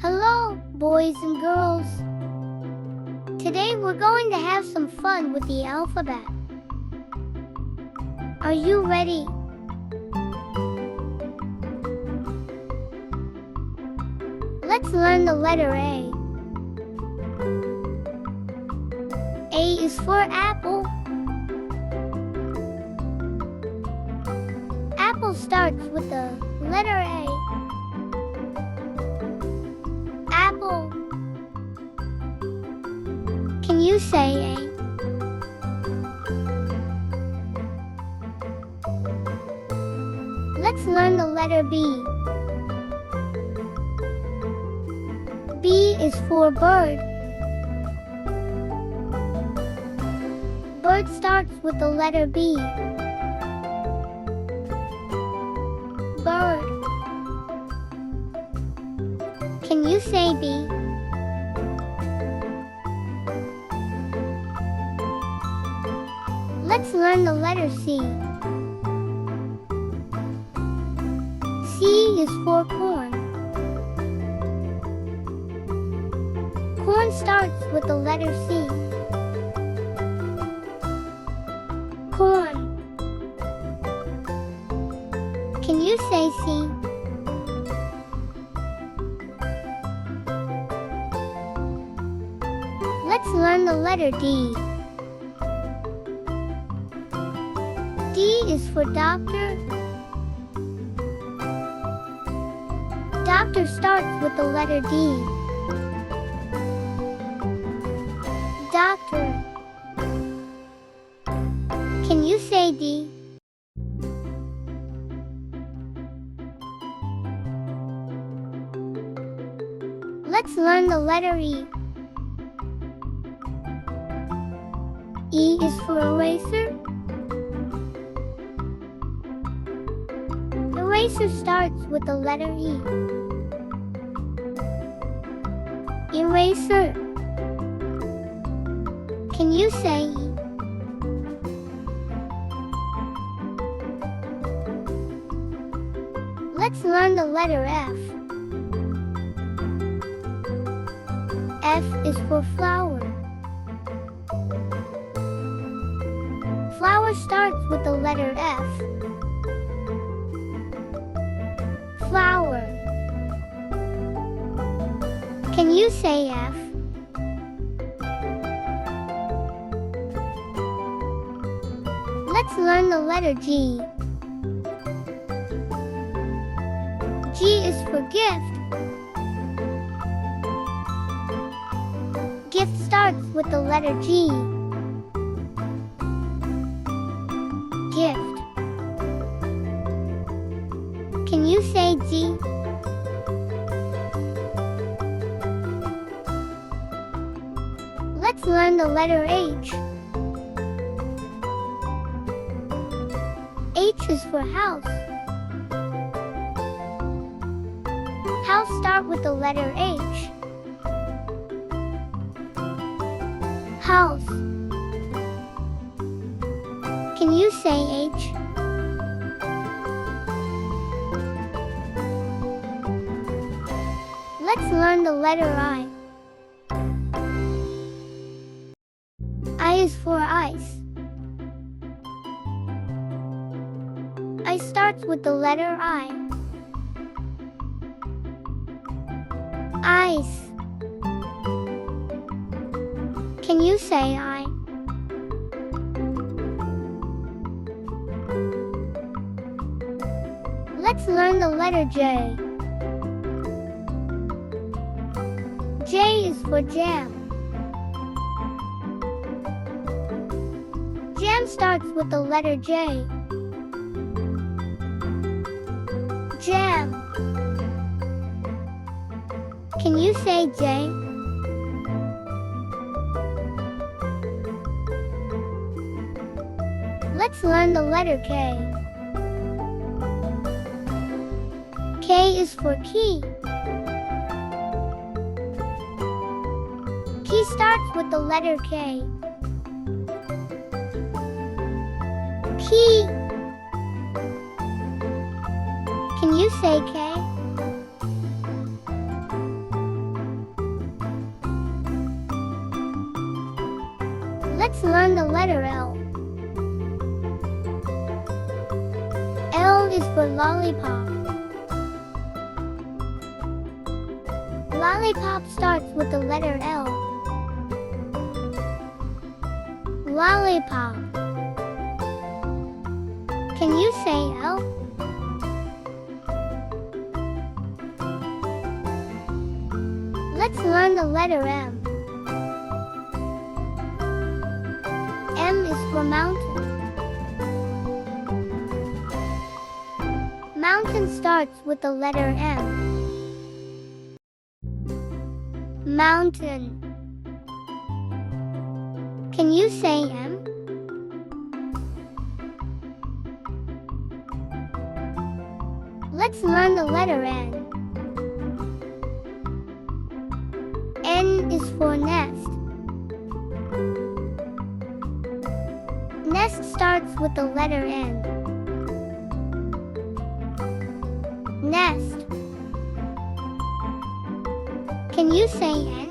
Hello, boys and girls. Today we're going to have some fun with the alphabet. Are you ready? Let's learn the letter A. A is for apple. Apple starts with the letter A. Apple. Can you say A? Let's learn the letter B. B is for bird. Bird starts with the letter B. Bird. Can you say B? Let's learn the letter C. C is for corn. Corn starts with the letter C. Corn. Can you say C? Let's learn the letter D. D is for doctor. Doctor starts with the letter D. Doctor. Can you say D? Let's learn the letter E. E is for eraser. Eraser starts with the letter E. Eraser. Can you say E? Let's learn the letter F. F is for flower. Flower starts with the letter F. Flower. Can you say F? Let's learn the letter G. G is for gift. Gift starts with the letter G. Gift. Can you say G? Let's learn the letter H. H is for house. House start with the letter H. House. Can you say H? Let's learn the letter I. I is for ice. I starts with the letter I. Ice. Can you say I? Let's learn the letter J. J is for jam. Jam starts with the letter J. Jam. Can you say J? Let's learn the letter K. K is for key. Key starts with the letter K. Key. Can you say K? Let's learn the letter L. L is for lollipop. Lollipop starts with the letter L. Lollipop. Can you say L? Let's learn the letter M. M is for mountain. Mountain starts with the letter M. Mountain. Can you say M? Let's learn the letter N. N is for nest. Nest starts with the letter N. Nest. Can you say N?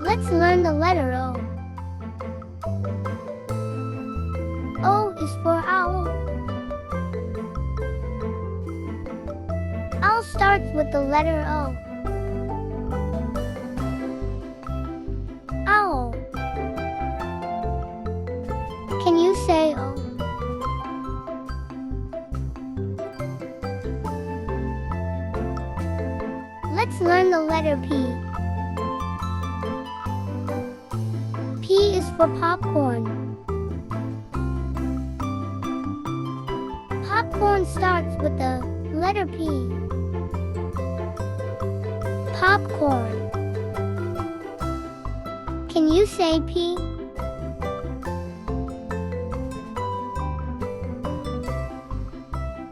Let's learn the letter O. O is for owl. Owl starts with the letter O. Owl. Can you say O? Let's learn the letter P. P is for popcorn. Popcorn starts with the letter P. Popcorn. Can you say P?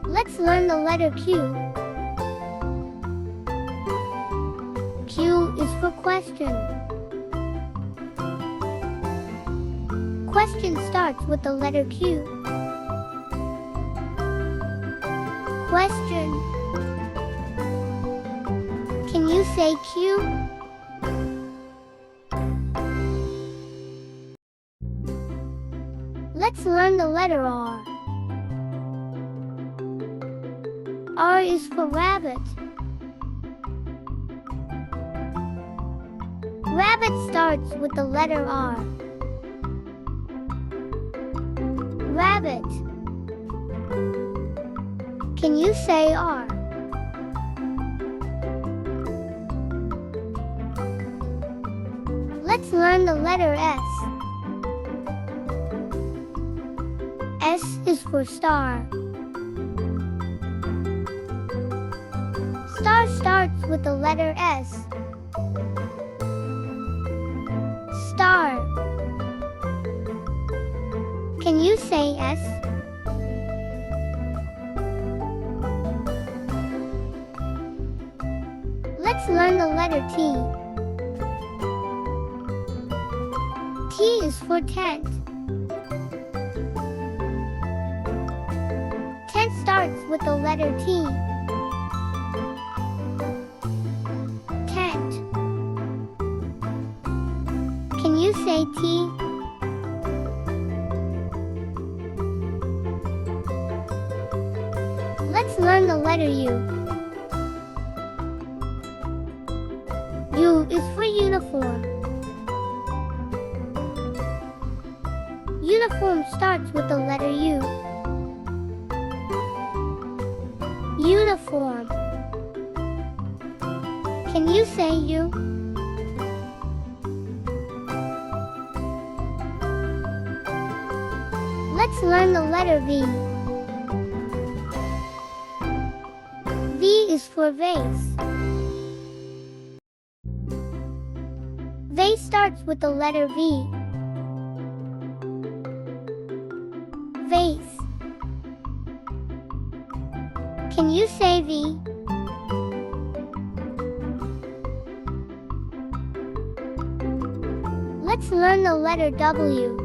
Let's learn the letter Q. Q is for question. Question starts with the letter Q. Question. Can you say Q? Let's learn the letter R. R is for rabbit. Rabbit starts with the letter R. Rabbit. Can you say R? Let's learn the letter S. S is for star. Star starts with the letter S. Star. Can you say S? Let's learn the letter T. T is for tent. Tent starts with the letter T. Tent. Can you say T? Let's learn the letter U. U is for uniform. Uniform starts with the letter U. Uniform. Can you say U? Let's learn the letter V. V is for vase. Vase starts with the letter V. Vase. Can you say V? Let's learn the letter W.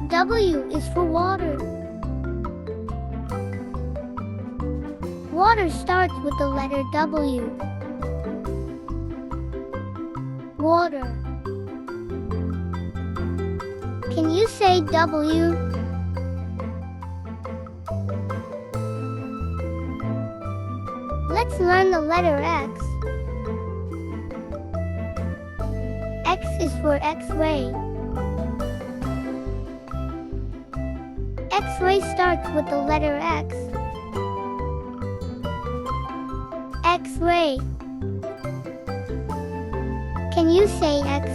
W is for water. Water starts with the letter W. Water. Can you say W? Let's learn the letter X. X is for X-ray. X-ray starts with the letter X. X-ray. Can you say X?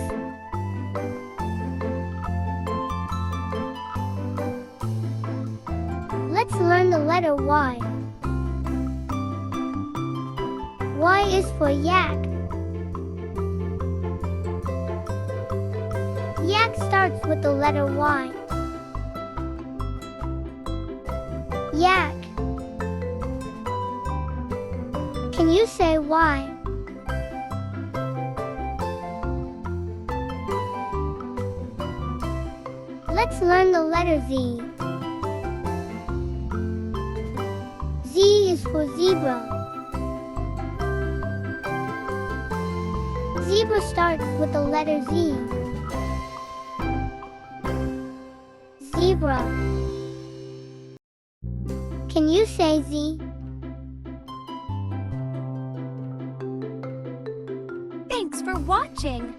Let's learn the letter Y. Y is for yak. Yak starts with the letter Y. Yak. Can you say Y? Let's learn the letter Z. Z is for zebra. Zebra starts with the letter Z. Zebra. Can you say Z? Thanks for watching!